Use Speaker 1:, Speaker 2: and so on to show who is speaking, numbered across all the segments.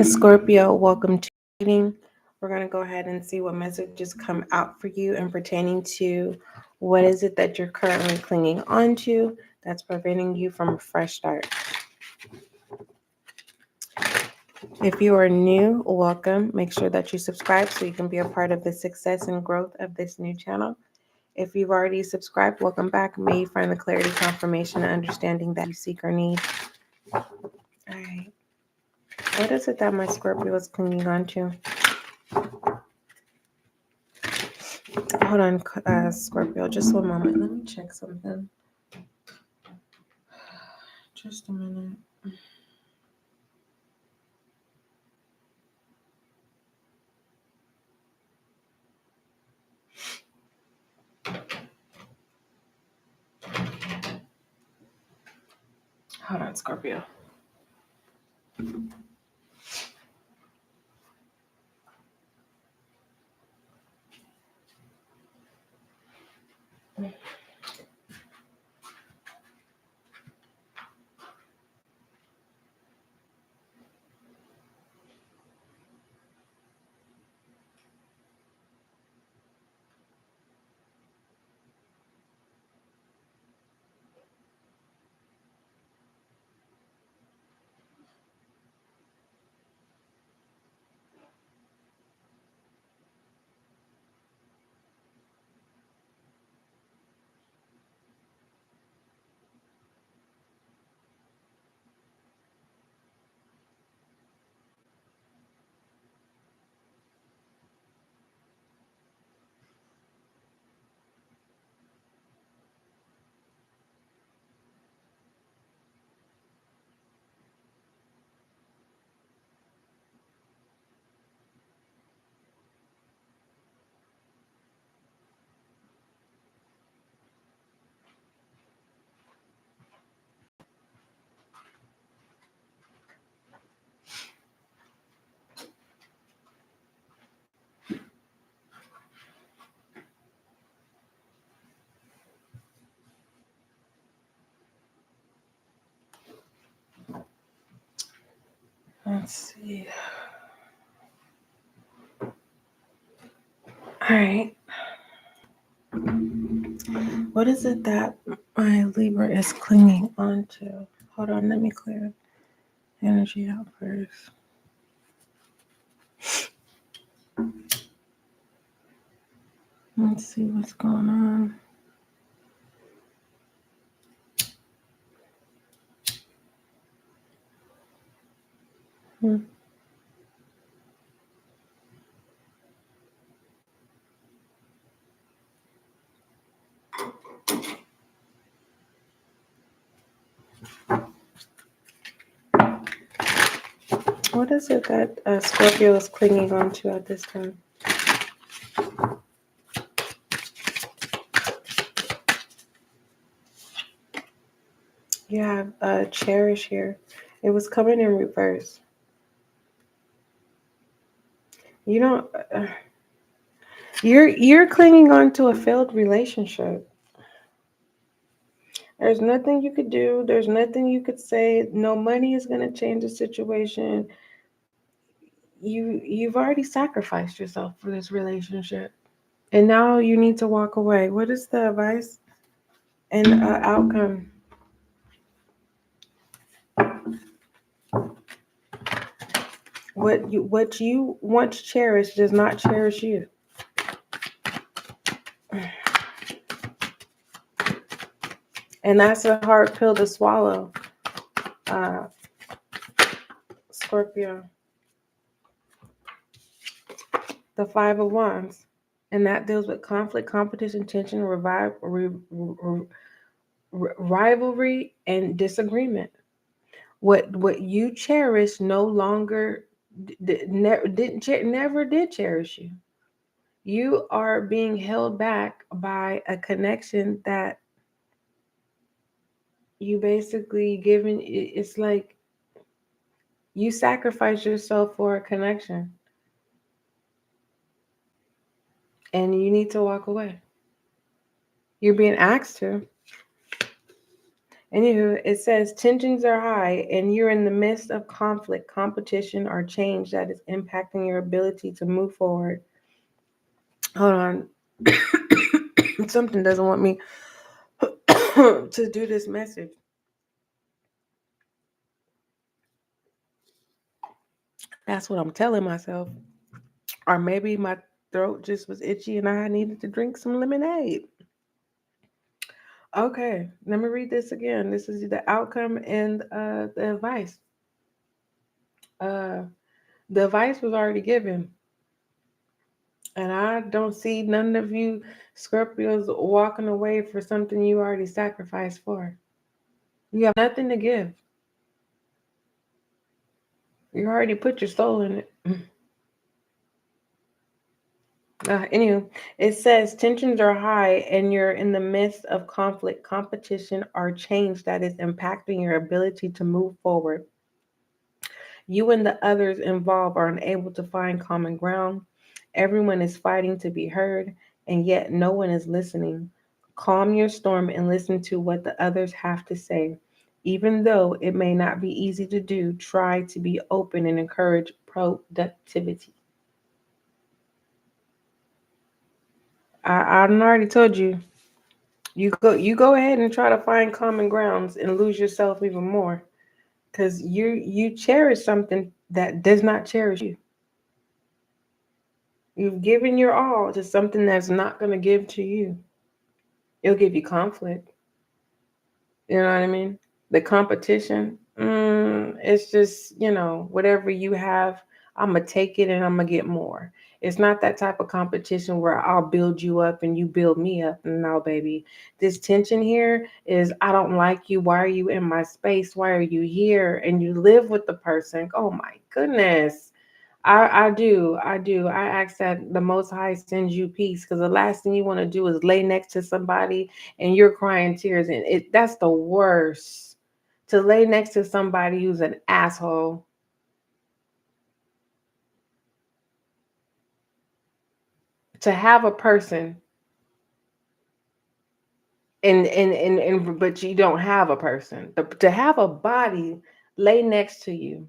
Speaker 1: Scorpio, welcome to reading. We're going to go ahead and see what messages come out for you and pertaining to what is it that you're currently clinging on to that's preventing you from a fresh start. If you are new, welcome. Make sure that you subscribe so you can be a part of the success and growth of this new channel. If you've already subscribed, welcome back. May you find the clarity, confirmation, and understanding that you seek or need. All right. What is it that my Scorpio is clinging on to? Hold on, Scorpio, just one moment. Let me check something. Just a minute. Hold on, Scorpio. Let's see. All right. What is it that my Libra is clinging on to? Hold on, let me clear energy out first. Let's see what's going on. What is it that Scorpio is clinging on to at this time? You have cherish here. It was coming in reverse. You don't. You're clinging on to a failed relationship. There's nothing you could do. There's nothing you could say. No money is going to change the situation. You've already sacrificed yourself for this relationship, and now you need to walk away. What is the advice and outcome? What you once cherished does not cherish you. And that's a hard pill to swallow, Scorpio. The Five of Wands. And that deals with conflict, competition, tension, rivalry, and disagreement. What you cherish no longer never did cherish you. You are being held back by a connection that you basically given. It's like you sacrifice yourself for a connection, and you need to walk away. You're being asked to. Anywho, it says tensions are high and you're in the midst of conflict, competition, or change that is impacting your ability to move forward. Hold on. Something doesn't want me to do this message. That's what I'm telling myself. Or maybe my throat just was itchy and I needed to drink some lemonade. Okay, let me read this again. This is the outcome and the advice. Uh, the advice was already given. And I don't see none of you Scorpios walking away for something you already sacrificed for. You have nothing to give. You already put your soul in it. Anyway, it says tensions are high and you're in the midst of conflict, competition, or change that is impacting your ability to move forward. You and the others involved are unable to find common ground. Everyone is fighting to be heard, and yet no one is listening. Calm your storm and listen to what the others have to say. Even though it may not be easy to do, try to be open and encourage productivity. I already told you. You go ahead and try to find common grounds and lose yourself even more. Because you cherish something that does not cherish you. You've given your all to something that's not going to give to you. It'll give you conflict. You know what I mean? The competition, it's just, whatever you have, I'm going to take it and I'm going to get more. It's not that type of competition where I'll build you up and you build me up. No, baby. This tension here is I don't like you. Why are you in my space? Why are you here? And you live with the person. Oh my goodness. I do. I do. I ask that the Most High sends you peace because the last thing you want to do is lay next to somebody and you're crying tears. And that's the worst. To lay next to somebody who's an asshole. To have a person and but you don't have a person. To have a body lay next to you.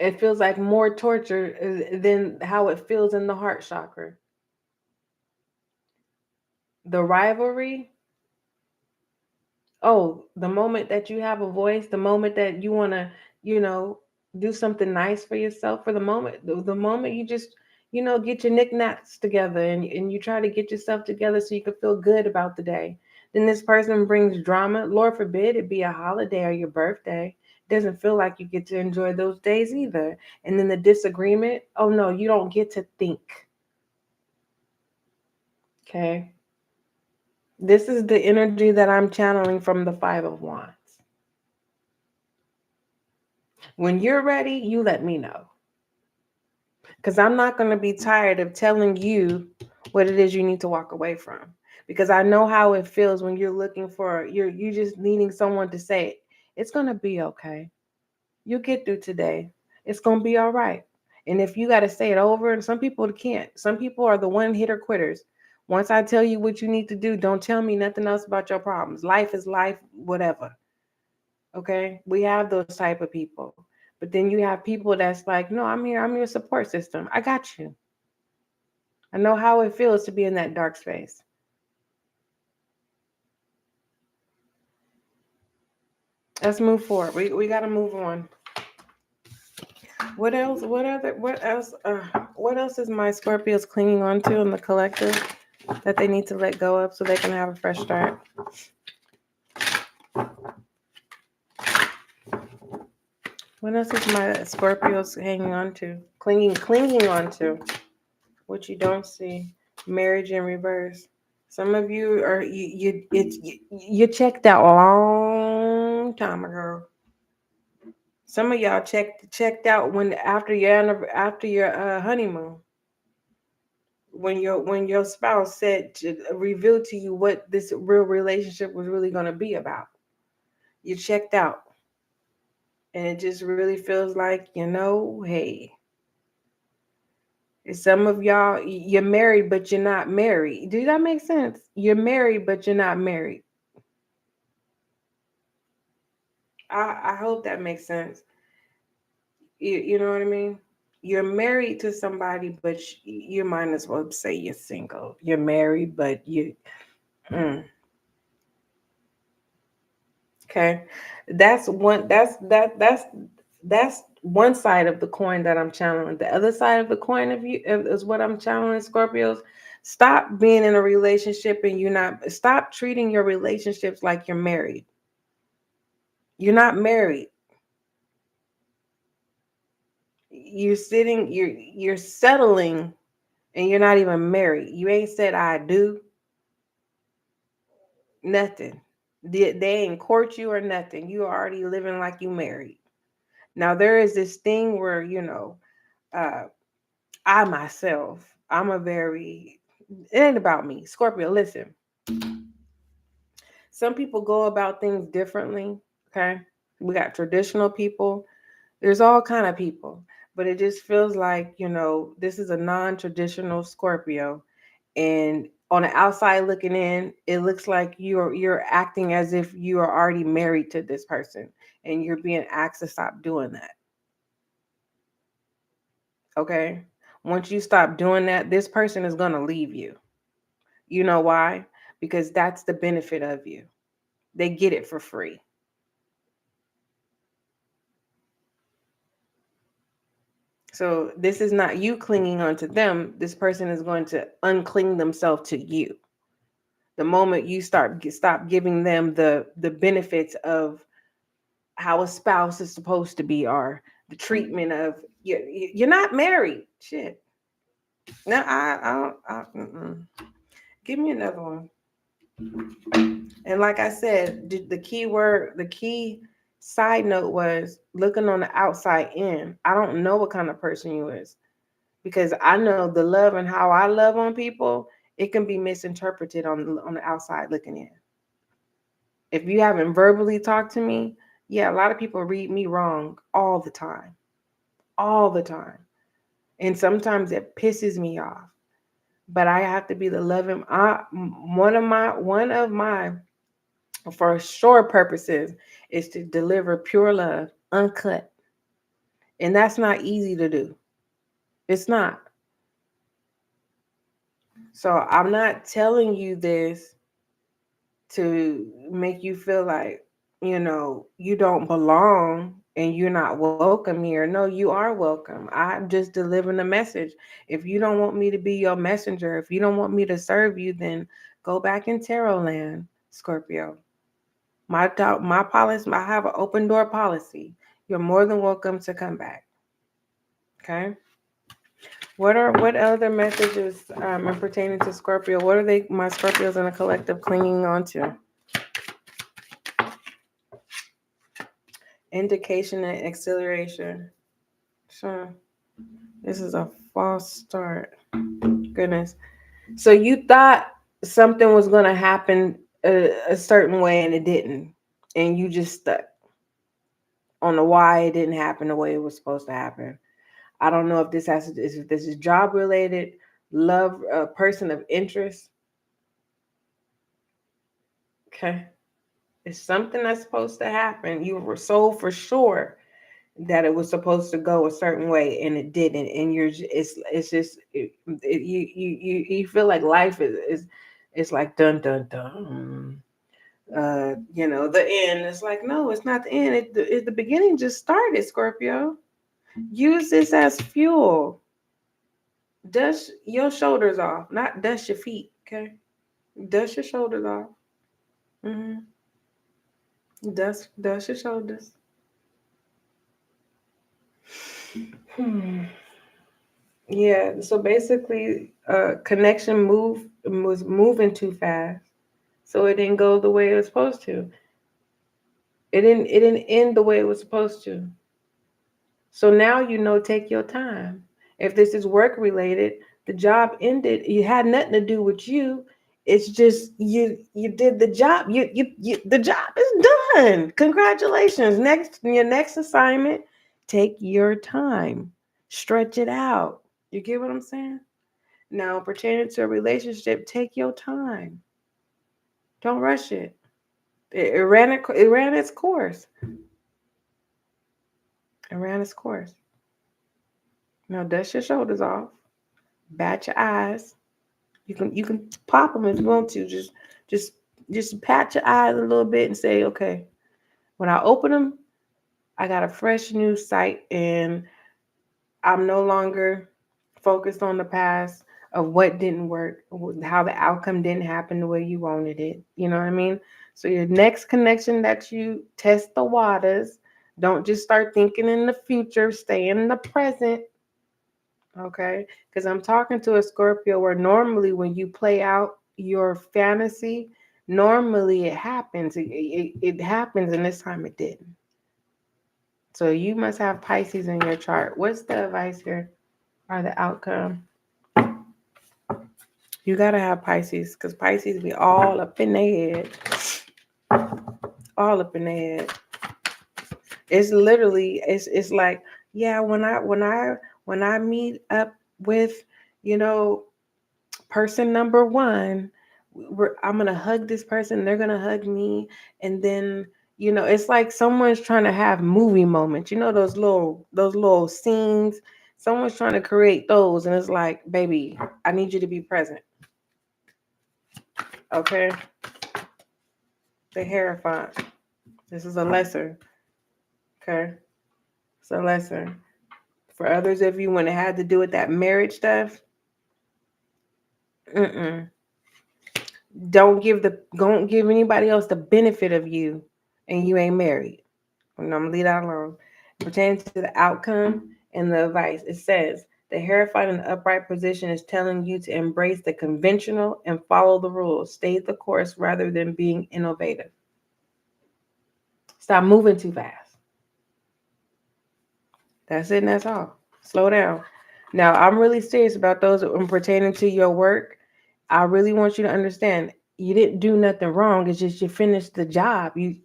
Speaker 1: It feels like more torture than how it feels in the heart chakra. The rivalry. Oh, the moment that you have a voice, the moment that you want to, you know, do something nice for yourself, for the moment you just, get your knickknacks together and you try to get yourself together so you can feel good about the day. Then this person brings drama. Lord forbid it be a holiday or your birthday. Doesn't feel like you get to enjoy those days either. And then the disagreement, oh no, you don't get to think. Okay. This is the energy that I'm channeling from the Five of Wands. When you're ready, you let me know. Because I'm not going to be tired of telling you what it is you need to walk away from. Because I know how it feels when you're looking for, you're just needing someone to say, it's going to be okay. You'll get through today. It's going to be all right. And if you got to say it over, and some people can't. Some people are the one-hitter quitters. Once I tell you what you need to do, don't tell me nothing else about your problems. Life is life, whatever. Okay? We have those type of people. But then you have people that's like, no, I'm here. I'm your support system. I got you. I know how it feels to be in that dark space. Let's move forward. We got to move on. What else? What else is my Scorpios clinging on to in the collective that they need to let go of so they can have a fresh start? What else is my Scorpios hanging on to? Clinging on to? What you don't see. Marriage in reverse. Some of you are you checked out a long time ago. Some of y'all checked out when after your honeymoon. When your spouse said to reveal to you what this real relationship was really going to be about. You checked out. And it just really feels like, hey, some of y'all, you're married, but you're not married. Does that make sense? You're married, but you're not married. I hope that makes sense. You know what I mean? You're married to somebody, but you might as well say you're single. You're married, but you. Mm, okay, that's one. That's one side of the coin that I'm channeling. The other side of the coin of you is what I'm channeling, Scorpios. Stop being in a relationship and you're not. Stop treating your relationships like you're married. You're not married. You're settling, and you're not even married. You ain't said I do. Nothing. They ain't court you or nothing. You are already living like you married. Now there is this thing where, uh, I myself, I'm a very, it ain't about me. Scorpio, listen. Some people go about things differently. Okay. We got traditional people. There's all kind of people. But it just feels like, this is a non-traditional Scorpio. And on the outside looking in, it looks like you're acting as if you are already married to this person and you're being asked to stop doing that. Okay? Once you stop doing that, this person is going to leave you. You know why? Because that's the benefit of you. They get it for free. So this is not you clinging onto them. This person is going to uncling themselves to you. The moment you stop giving them the benefits of how a spouse is supposed to be, or the treatment of you're not married. Shit. No, mm-mm. Give me another one. And like I said, the key side note was looking on the outside in. I don't know what kind of person you is, because I know the love and how I love on people, it can be misinterpreted on the outside looking in. If you haven't verbally talked to me, yeah, a lot of people read me wrong all the time. All the time. And sometimes it pisses me off. But I have to be the loving. One of my for sure purposes is to deliver pure love, uncut, and that's not easy to do. It's not. So I'm not telling you this to make you feel like, you don't belong and you're not welcome here. No, you are welcome. I'm just delivering a message. If you don't want me to be your messenger, if you don't want me to serve you, then go back in tarot land, Scorpio. My policy, I have an open door policy. You're more than welcome to come back. Okay. What other messages are pertaining to Scorpio? What are my Scorpios in a collective clinging on to? Indication and acceleration. Sure. This is a false start. Goodness. So you thought something was going to happen a certain way and it didn't. And you just stuck on the why it didn't happen the way it was supposed to happen. I don't know if this is job related, love, a person of interest. Okay. It's something that's supposed to happen. You were so for sure that it was supposed to go a certain way and it didn't, and it's just you feel like life is it's like dun dun dun. The end. It's like, no, it's not the end. The beginning just started, Scorpio. Use this as fuel. Dust your shoulders off, not dust your feet. Okay, dust your shoulders off. Mm-hmm. Dust your shoulders. Hmm. Yeah, so basically, connection was moving too fast, so it didn't go the way it was supposed to. It didn't end the way it was supposed to. So now take your time. If this is work related, the job ended. It had nothing to do with you. It's just you did the job. The job is done. Congratulations. Your next assignment, take your time. Stretch it out. You get what I'm saying? Now, pertaining to a relationship, take your time. Don't rush it. It ran its course. It ran its course. Now dust your shoulders off. Bat your eyes. You can pop them if you want to. Just pat your eyes a little bit and say, okay, when I open them, I got a fresh new sight, and I'm no longer focused on the past of what didn't work, how the outcome didn't happen the way you wanted it. You know what I mean? So your next connection that you test the waters, don't just start thinking in the future, stay in the present. Okay? Because I'm talking to a Scorpio where normally when you play out your fantasy, normally it happens. It happens, and this time it didn't. So you must have Pisces in your chart. What's the advice here or the outcome? You got to have Pisces because Pisces be all up in their head. All up in their head. It's literally, it's like, yeah, when I meet up with, person number one, I'm gonna hug this person, they're gonna hug me, and then it's like someone's trying to have movie moments. Those little scenes. Someone's trying to create those, and it's like, baby, I need you to be present. Okay, the Hierophant. This is a lesson. Okay, it's a lesson for others of you when it had to do with that marriage stuff. Don't give anybody else the benefit of you, and you ain't married. I'm gonna leave that alone. Pertaining to the outcome and the advice, it says the Hierophant in the upright position is telling you to embrace the conventional and follow the rules. Stay the course rather than being innovative. Stop moving too fast. That's it, and that's all. Slow down. Now, I'm really serious about those pertaining to your work. I really want you to understand you didn't do nothing wrong. It's just you finished the job. You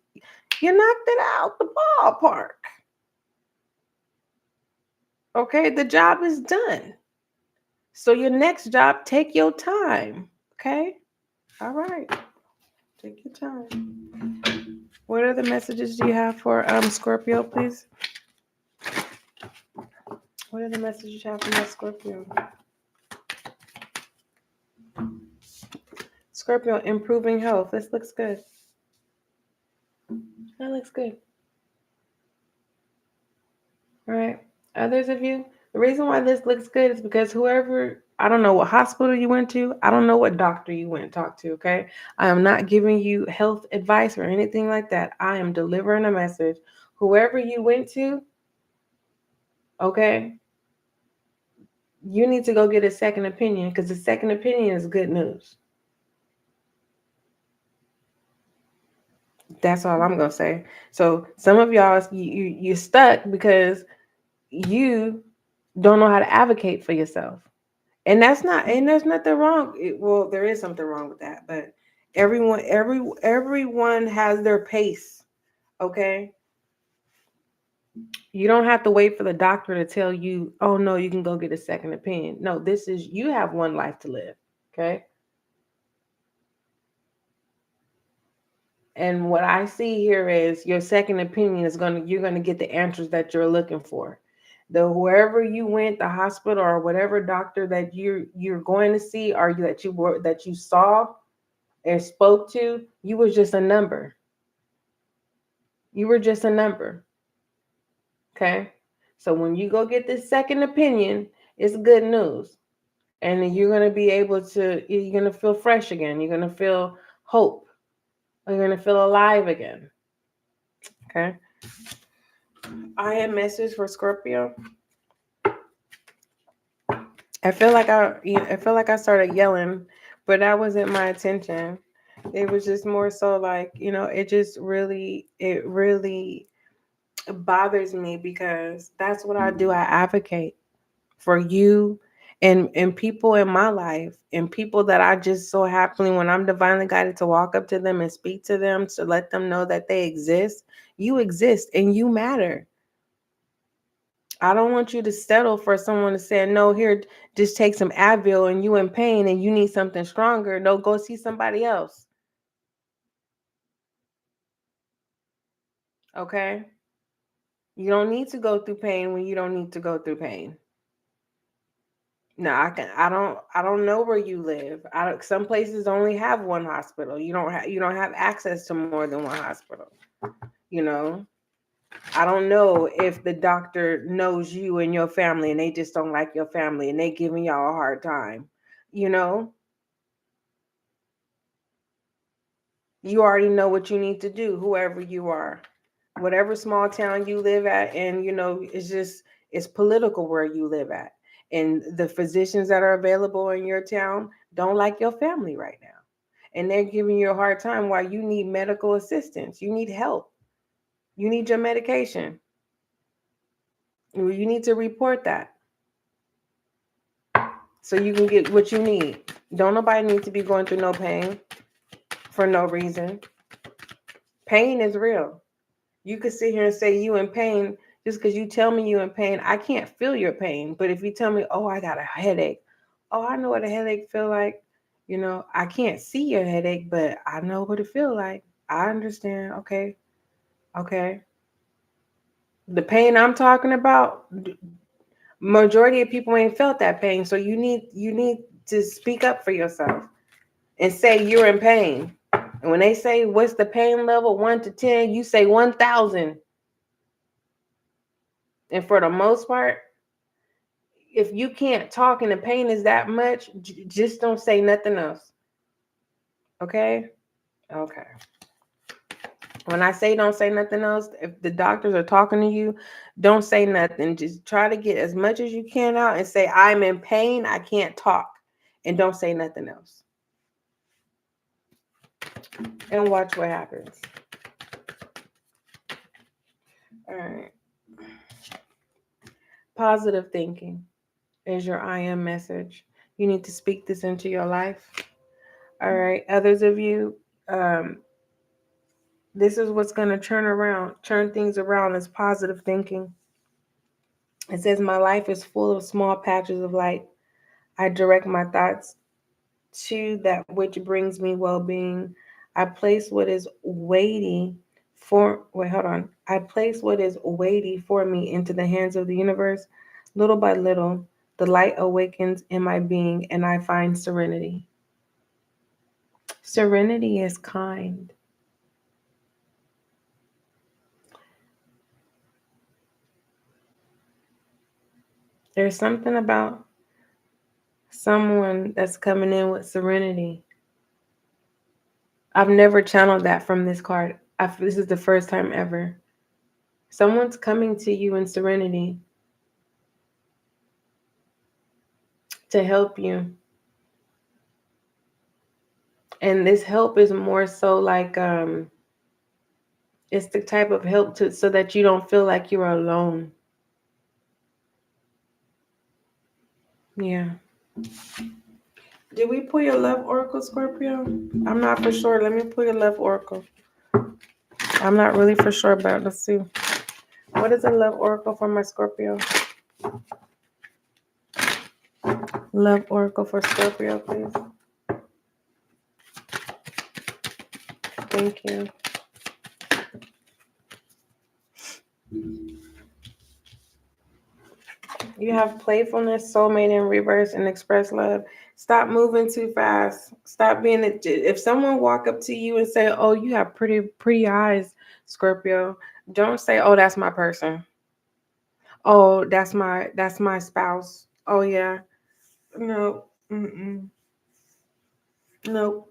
Speaker 1: knocked it out the ballpark. Okay, the job is done. So your next job, take your time. Okay? All right. Take your time. What other messages do you have for Scorpio, please? What are the messages you have for my Scorpio? Scorpio, improving health. This looks good. That looks good. All right. Others of you, the reason why this looks good is because whoever, I don't know what hospital you went to, I don't know what doctor you went and talked to, okay? I am not giving you health advice or anything like that. I am delivering a message. Whoever you went to, okay, you need to go get a second opinion because the second opinion is good news. That's all I'm going to say. So some of y'all, you're stuck because you don't know how to advocate for yourself. And there's nothing wrong. Well, there is something wrong with that, but everyone has their pace. Okay. You don't have to wait for the doctor to tell you, oh no, you can go get a second opinion. No, you have one life to live. Okay. And what I see here is your second opinion you're going to get the answers that you're looking for. Wherever you went, the hospital or whatever doctor that you're going to see or that you saw and spoke to, you was just a number. You were just a number. Okay? So when you go get this second opinion, it's good news. And you're going to be able to, you're going to feel fresh again. You're going to feel hope. You're going to feel alive again. Okay? I have message for Scorpio. I feel like I started yelling, but that wasn't my intention. It was just more so like, it really bothers me because that's what I do. I advocate for you and people in my life and people that I just so happily, when I'm divinely guided to walk up to them and speak to them to let them know that they exist. You exist and you matter. I don't want you to settle for someone to say, no, here, just take some Advil and you in pain and you need something stronger. No, go see somebody else. Okay? You don't need to go through pain when you don't need to go through pain. Now I don't know where you live. Some places only have one hospital. You don't have access to more than one hospital. You know, I don't know if the doctor knows you and your family and they just don't like your family and they giving y'all a hard time. You know, you already know what you need to do, whoever you are. Whatever small town you live at, and it's political where you live at. And the physicians that are available in your town don't like your family right now. And they're giving you a hard time while you need medical assistance. You need help. You need your medication. You need to report that so you can get what you need. Don't nobody need to be going through no pain for no reason. Pain is real. You could sit here and say you in pain just because you tell me you in pain. I can't feel your pain. But if you tell me, oh, I got a headache. Oh, I know what a headache feel like. I can't see your headache, but I know what it feel like. I understand. Okay. Okay. The pain I'm talking about, majority of people ain't felt that pain. So you need to speak up for yourself and say you're in pain. And when they say what's the pain level 1 to 10, you say 1,000. And for the most part, if you can't talk and the pain is that much, just don't say nothing else. Okay? Okay. When I say don't say nothing else, if the doctors are talking to you, don't say nothing. Just try to get as much as you can out and say, I'm in pain. I can't talk. And don't say nothing else. And watch what happens. All right. Positive thinking is your I am message. You need to speak this into your life. All right. Others of you, this is what's going to turn things around is positive thinking. It says, my life is full of small patches of light. I direct my thoughts to that which brings me well-being. I place what is weighty I place what is weighty for me into the hands of the universe. Little by little, the light awakens in my being and I find serenity. Serenity is kind. There's something about someone that's coming in with serenity. I've never channeled that from this card. This is the first time ever. Someone's coming to you in serenity to help you. And this help is more so like it's the type of help so that you don't feel like you're alone. Yeah. Did we pull your love oracle, Scorpio? I'm not for sure. Let me pull your love oracle. I'm not really for sure, but let's see. What is a love oracle for my Scorpio? Love oracle for Scorpio, please. Thank you. You have playfulness, soulmate in reverse, and express love. Stop moving too fast. Stop being if someone walk up to you and say, "Oh, you have pretty eyes, Scorpio," don't say, "Oh, that's my person. Oh, that's my spouse." Oh yeah, no, no.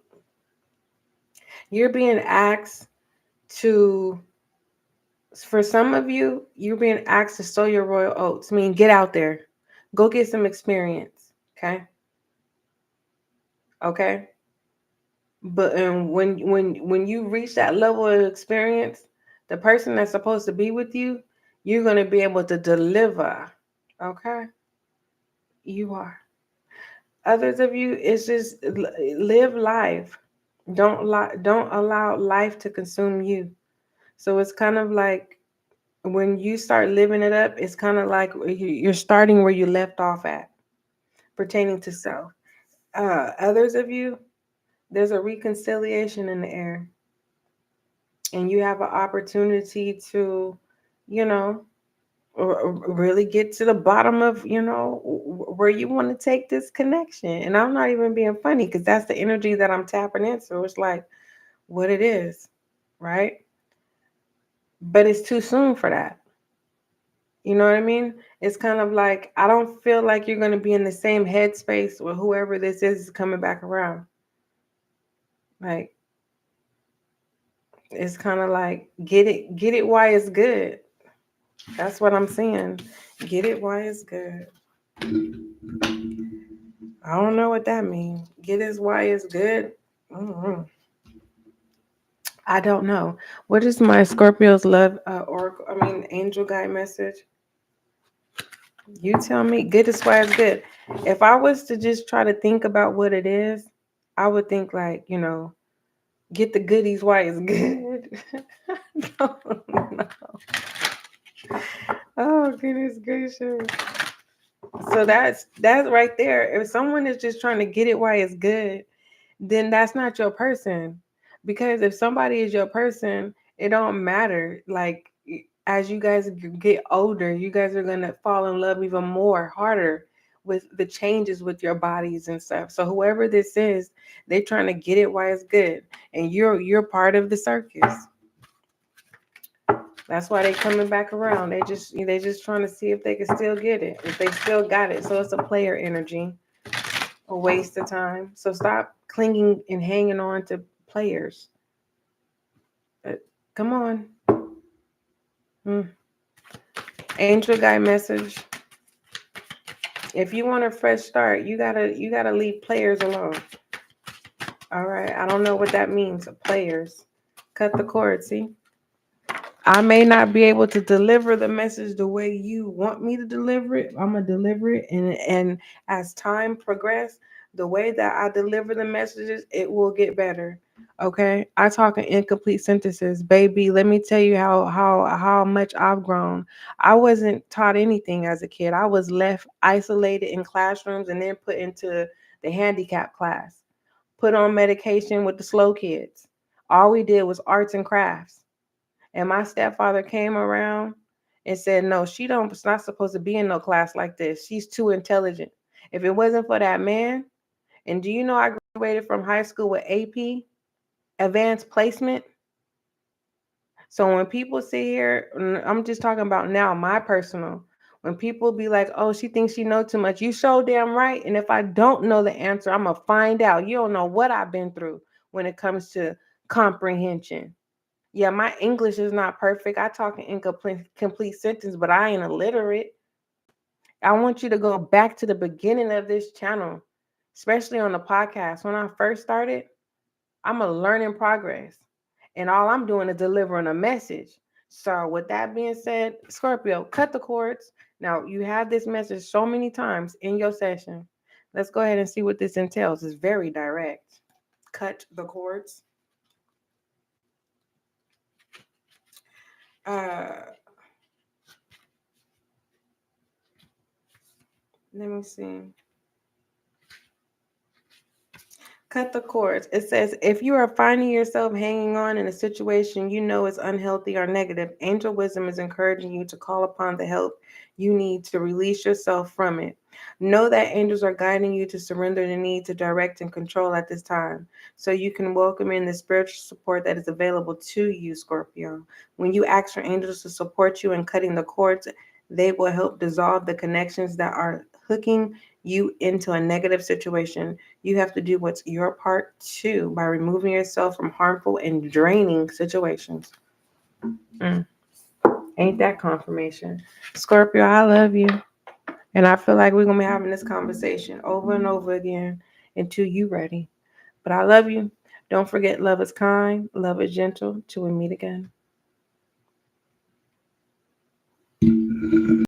Speaker 1: You're being asked to. For some of you, you're being asked to sow your royal oats. I mean, get out there, go get some experience. Okay. Okay. But when you reach that level of experience, the person that's supposed to be with you, you're going to be able to deliver. Okay? You are. Others of you, it's just live life. Don't allow life to consume you. So it's kind of like when you start living it up, it's kind of like you're starting where you left off at, pertaining to self. Others of you, there's a reconciliation in the air. And you have an opportunity to, you know, really get to the bottom of, where you want to take this connection. And I'm not even being funny, because that's the energy that I'm tapping into. It's like what it is, right? But it's too soon for that. You know what I mean? It's kind of like, I don't feel like you're going to be in the same headspace with whoever this is coming back around. Like, it's kind of like, get it while it's good. That's what I'm saying. Get it while it's good. I don't know what that means. Get it while it's good. Mm-hmm. I don't know. What is my Scorpio's love oracle? Angel guide message. You tell me. Good is why it's good. If I was to just try to think about what it is, I would think like, get the goodies while it's good. No, no. Oh goodness gracious. So that's right there. If someone is just trying to get it while it's good, then that's not your person. Because if somebody is your person, it don't matter. Like, as you guys get older, you guys are gonna fall in love even more harder with the changes with your bodies and stuff. So whoever this is, they're trying to get it while it's good, and you're part of the circus. That's why they coming back around. They just trying to see if they can still get it, if they still got it. So it's a player energy, a waste of time. So stop clinging and hanging on to players. Come on. Angel guy message. If you want a fresh start, you gotta leave players alone. All right. I don't know what that means. Players. Cut the cord. See. I may not be able to deliver the message the way you want me to deliver it. I'm gonna deliver it, and as time progresses, the way that I deliver the messages, it will get better. Okay, I talk in incomplete sentences, baby. Let me tell you how much I've grown. I wasn't taught anything as a kid. I was left isolated in classrooms and then put into the handicap class, put on medication with the slow kids. All we did was arts and crafts. And my stepfather came around and said, no, she's not supposed to be in no class like this. She's too intelligent. If it wasn't for that man, and do you know I graduated from high school with AP, advanced placement? So when people sit here, I'm just talking about now, my personal, when people be like, oh, she thinks she knows too much, you so damn right. And if I don't know the answer, I'm going to find out. You don't know what I've been through when it comes to comprehension. Yeah, my English is not perfect. I talk in incomplete sentence, but I ain't illiterate. I want you to go back to the beginning of this channel, especially on the podcast. When I first started, I'm a learning progress, and all I'm doing is delivering a message. So with that being said, Scorpio, cut the cords. Now, you have this message so many times in your session. Let's go ahead and see what this entails. It's very direct. Cut the cords. Let me see. Cut the cords. It says, if you are finding yourself hanging on in a situation you know is unhealthy or negative, angel wisdom is encouraging you to call upon the help you need to release yourself from it. Know that angels are guiding you to surrender the need to direct and control at this time, so you can welcome in the spiritual support that is available to you, Scorpio. When you ask for angels to support you in cutting the cords, they will help dissolve the connections that are hooking you into a negative situation. You have to do what's your part too by removing yourself from harmful and draining situations. Ain't that confirmation? Scorpio, I love you. And I feel like we're going to be having this conversation over and over again until you're ready. But I love you. Don't forget, love is kind, love is gentle. Till we meet again.